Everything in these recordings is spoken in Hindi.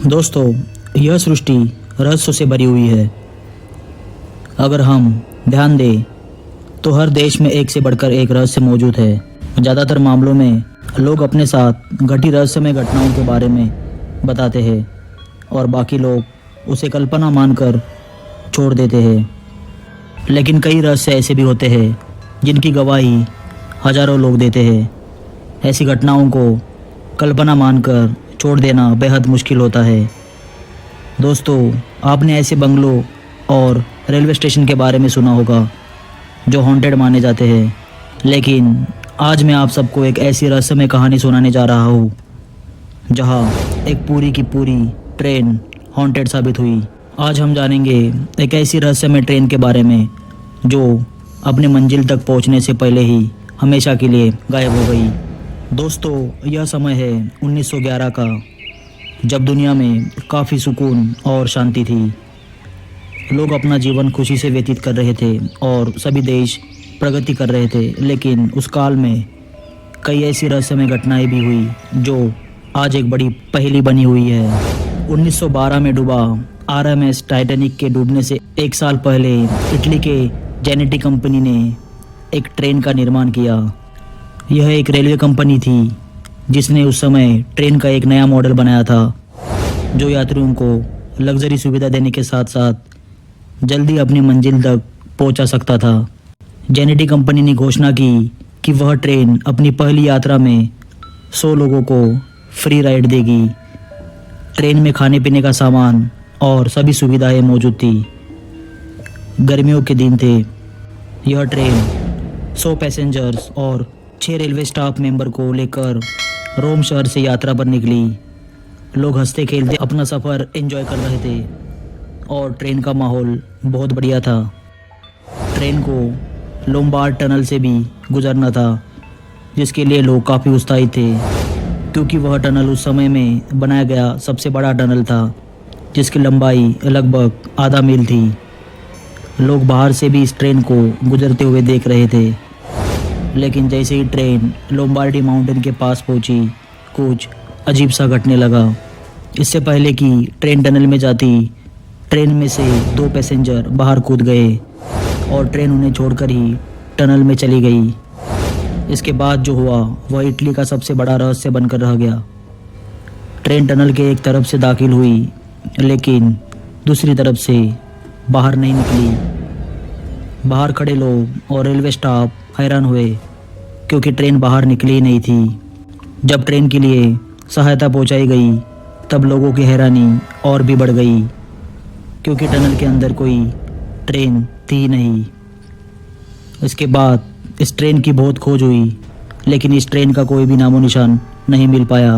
दोस्तों, यह सृष्टि रहस्यों से भरी हुई है। अगर हम ध्यान दें तो हर देश में एक से बढ़कर एक रहस्य मौजूद है। ज़्यादातर मामलों में लोग अपने साथ घटी रहस्यमय घटनाओं के बारे में बताते हैं और बाकी लोग उसे कल्पना मानकर छोड़ देते हैं। लेकिन कई रहस्य ऐसे भी होते हैं जिनकी गवाही हजारों लोग देते हैं। ऐसी घटनाओं को कल्पना मानकर छोड़ देना बेहद मुश्किल होता है। दोस्तों, आपने ऐसे बंगलों और रेलवे स्टेशन के बारे में सुना होगा जो हॉन्टेड माने जाते हैं, लेकिन आज मैं आप सबको एक ऐसी रहस्यमय कहानी सुनाने जा रहा हूँ जहाँ एक पूरी की पूरी ट्रेन हॉन्टेड साबित हुई। आज हम जानेंगे एक ऐसी रहस्यमय ट्रेन के बारे में जो अपने मंजिल तक पहुँचने से पहले ही हमेशा के लिए गायब हो गई। दोस्तों, यह समय है 1911 का, जब दुनिया में काफ़ी सुकून और शांति थी। लोग अपना जीवन खुशी से व्यतीत कर रहे थे और सभी देश प्रगति कर रहे थे। लेकिन उस काल में कई ऐसी रहस्यमय घटनाएं भी हुई जो आज एक बड़ी पहेली बनी हुई है। 1912 में डूबा आरएमएस टाइटैनिक के डूबने से एक साल पहले इटली के जेनेटी कंपनी ने एक ट्रेन का निर्माण किया। यह एक रेलवे कंपनी थी जिसने उस समय ट्रेन का एक नया मॉडल बनाया था जो यात्रियों को लग्जरी सुविधा देने के साथ साथ जल्दी अपनी मंजिल तक पहुंचा सकता था। जेनेटी कंपनी ने घोषणा की कि वह ट्रेन अपनी पहली यात्रा में 100 लोगों को फ्री राइड देगी। ट्रेन में खाने पीने का सामान और सभी सुविधाएं मौजूद थी। गर्मियों के दिन थे। यह ट्रेन 100 पैसेंजर्स और 6 रेलवे स्टाफ मेंबर को लेकर रोम शहर से यात्रा पर निकली। लोग हंसते खेलते अपना सफ़र एंजॉय कर रहे थे और ट्रेन का माहौल बहुत बढ़िया था। ट्रेन को लोम्बार्ड टनल से भी गुजरना था, जिसके लिए लोग काफ़ी उत्साहित थे क्योंकि वह टनल उस समय में बनाया गया सबसे बड़ा टनल था जिसकी लंबाई लगभग आधा मील थी। लोग बाहर से भी इस ट्रेन को गुजरते हुए देख रहे थे। लेकिन जैसे ही ट्रेन लोम्बार्डी माउंटेन के पास पहुंची, कुछ अजीब सा घटने लगा। इससे पहले कि ट्रेन टनल में जाती, ट्रेन में से 2 पैसेंजर बाहर कूद गए और ट्रेन उन्हें छोड़कर ही टनल में चली गई। इसके बाद जो हुआ वह इटली का सबसे बड़ा रहस्य बनकर रह गया। ट्रेन टनल के एक तरफ से दाखिल हुई, लेकिन दूसरी तरफ से बाहर नहीं निकली। बाहर खड़े लोग और रेलवे स्टाफ हैरान हुए क्योंकि ट्रेन बाहर निकली ही नहीं थी। जब ट्रेन के लिए सहायता पहुंचाई गई तब लोगों की हैरानी और भी बढ़ गई क्योंकि टनल के अंदर कोई ट्रेन थी ही नहीं। इसके बाद इस ट्रेन की बहुत खोज हुई, लेकिन इस ट्रेन का कोई भी नामो निशान नहीं मिल पाया।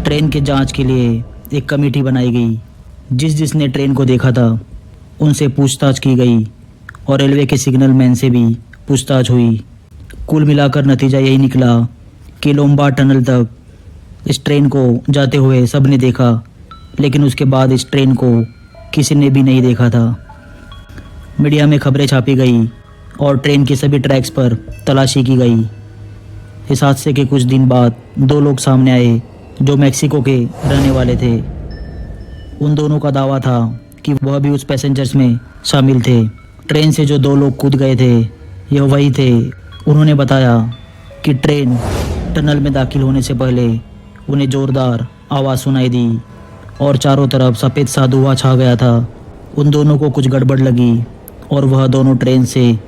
ट्रेन के जांच के लिए एक कमेटी बनाई गई। जिसने ट्रेन को देखा था उनसे पूछताछ की गई और रेलवे के सिग्नल मैन से भी पूछताछ हुई। कुल मिलाकर नतीजा यही निकला कि लोम्बार्ड टनल तक इस ट्रेन को जाते हुए सब ने देखा, लेकिन उसके बाद इस ट्रेन को किसी ने भी नहीं देखा था। मीडिया में खबरें छापी गई और ट्रेन के सभी ट्रैक्स पर तलाशी की गई। इस हादसे के कुछ दिन बाद 2 लोग सामने आए जो मैक्सिको के रहने वाले थे। उन दोनों का दावा था कि वह भी उस पैसेंजर्स में शामिल थे। ट्रेन से जो 2 लोग कूद गए थे यह वही थे। उन्होंने बताया कि ट्रेन टनल में दाखिल होने से पहले उन्हें ज़ोरदार आवाज़ सुनाई दी और चारों तरफ सफ़ेद सा धुआं छा गया था। उन दोनों को कुछ गड़बड़ लगी और वह दोनों ट्रेन से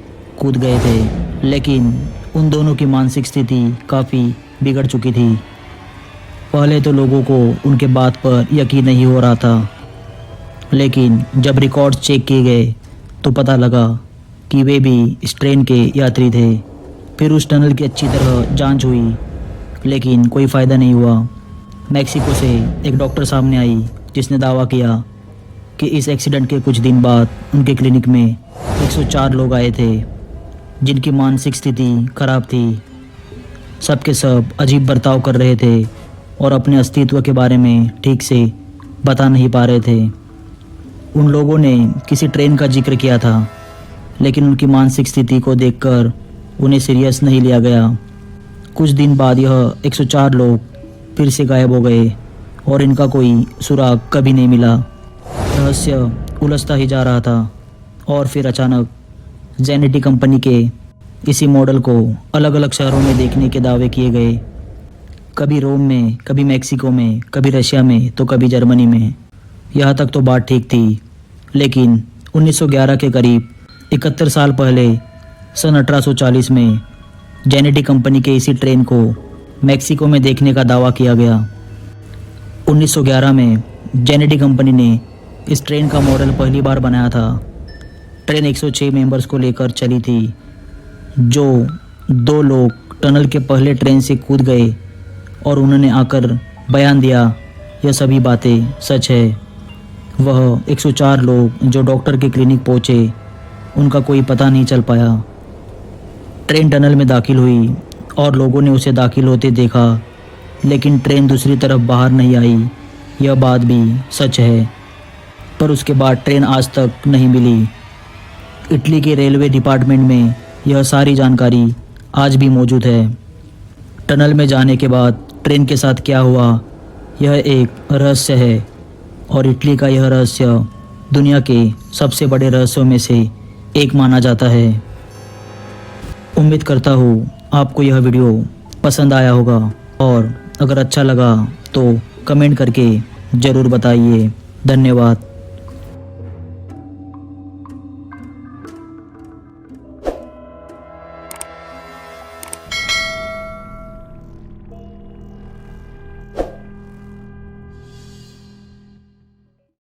कूद गए थे, लेकिन उन दोनों की मानसिक स्थिति काफ़ी बिगड़ चुकी थी। पहले तो लोगों को उनके बात पर यकीन नहीं हो रहा था, लेकिन जब रिकॉर्ड चेक किए गए तो पता लगा कि वे भी इस ट्रेन के यात्री थे। फिर उस टनल की अच्छी तरह जांच हुई, लेकिन कोई फ़ायदा नहीं हुआ। मैक्सिको से एक डॉक्टर सामने आई जिसने दावा किया कि इस एक्सीडेंट के कुछ दिन बाद उनके क्लिनिक में 104 लोग आए थे जिनकी मानसिक स्थिति खराब थी। सबके सब अजीब बर्ताव कर रहे थे और अपने अस्तित्व के बारे में ठीक से बता नहीं पा रहे थे। उन लोगों ने किसी ट्रेन का जिक्र किया था, लेकिन उनकी मानसिक स्थिति को देखकर उन्हें सीरियस नहीं लिया गया। कुछ दिन बाद यह 104 लोग फिर से गायब हो गए और इनका कोई सुराग कभी नहीं मिला। रहस्य उलझता ही जा रहा था और फिर अचानक जेनेटी कंपनी के इसी मॉडल को अलग अलग शहरों में देखने के दावे किए गए। कभी रोम में, कभी मैक्सिको में, कभी रशिया में, तो कभी जर्मनी में। यहाँ तक तो बात ठीक थी, लेकिन 1911 के करीब 71 साल पहले सन 1840 में जेनेटी कंपनी के इसी ट्रेन को मैक्सिको में देखने का दावा किया गया। 1911 में जेनेटी कंपनी ने इस ट्रेन का मॉडल पहली बार बनाया था। ट्रेन 106 मेंबर्स को लेकर चली थी। जो 2 लोग टनल के पहले ट्रेन से कूद गए और उन्होंने आकर बयान दिया, यह सभी बातें सच है। वह 104 लोग जो डॉक्टर के क्लिनिक पहुँचे, उनका कोई पता नहीं चल पाया। ट्रेन टनल में दाखिल हुई और लोगों ने उसे दाखिल होते देखा, लेकिन ट्रेन दूसरी तरफ बाहर नहीं आई। यह बात भी सच है, पर उसके बाद ट्रेन आज तक नहीं मिली। इटली के रेलवे डिपार्टमेंट में यह सारी जानकारी आज भी मौजूद है। टनल में जाने के बाद ट्रेन के साथ क्या हुआ, यह एक रहस्य है, और इटली का यह रहस्य दुनिया के सबसे बड़े रहस्यों में से एक माना जाता है। उम्मीद करता हूँ आपको यह वीडियो पसंद आया होगा, और अगर अच्छा लगा तो कमेंट करके ज़रूर बताइए। धन्यवाद।